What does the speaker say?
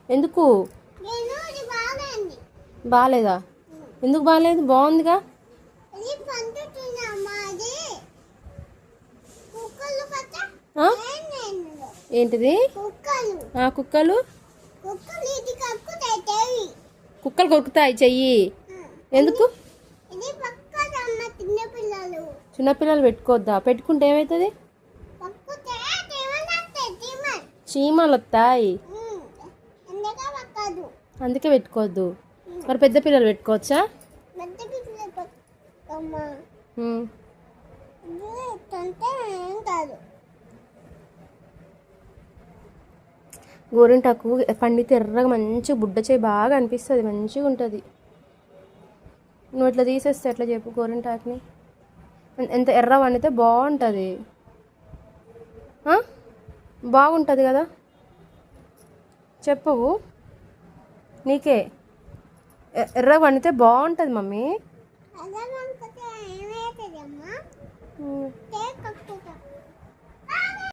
ఎందుకు బాగాలేదా? ఎందుకు బాగాలేదు? బాగుందిగా. ఏంటిది? కుక్కలు కుక్కలు కొరుకుతాయి చెయ్యి. ఎందుకు? చిన్నపిల్లలు పెట్టుకోవద్దా? పెట్టుకుంటే ఏమవుతుంది? చీమలు వస్తాయి, అందుకే పెట్టుకోవద్దు. మరి పెద్ద పిల్లలు పెట్టుకోవచ్చా? గోరింటాకు పండితే ఎర్రగా మంచిగా బుడ్డ చేయి బాగా అనిపిస్తుంది, మంచిగా ఉంటుంది. నువ్వు ఇట్లా తీసేస్తే ఎట్లా చెప్పు? గోరింటాకుని ఎంత ఎర్ర పండితే బాగుంటుంది, బాగుంటుంది కదా? చెప్పవు నీకే ఎర్రగా పండితే బాగుంటుంది మమ్మీ.